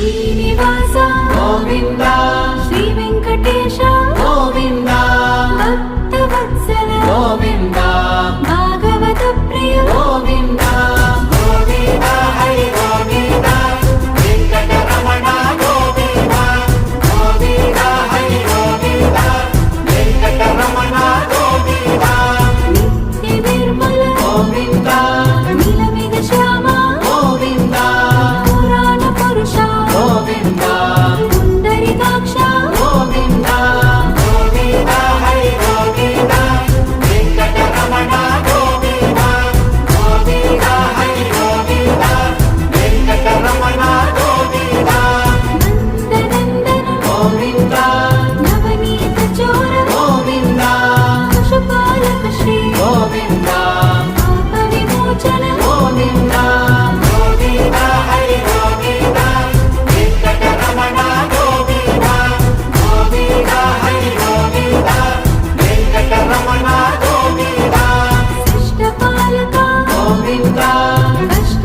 శ్రీనివాస గోవింద శ్రీ వెంకటేశ గోవింద భక్తవత్సల గోవింద భాగవత ప్రియ గోవింద గోవింద హరి గోవింద వెంకటరమణ గోవింద గోవింద హరి గోవింద వెంకటరమణ గోవింద నిత్య నిర్మల గోవింద నీలమేఘ శ్యామ గోవింద పురాణ పురుష గోవింద పుండరీకాక్ష గోవింద గోవింద హరి గోవింద వెంకటరమణ గోవింద గోవింద హరి గోవింద వెంకటరమణ గోవింద నందనందన గోవింద నవనీత చోర గోవింద పశుపాలక శ్రీ గోవింద పాప విమోచన గోవింద గోవింద హరి గోవింద వెంకటరమణ గోవింద గోవింద హరి గోవింద వెంకటరమణ గోవింద శిష్టపాలక గోవింద కష్ట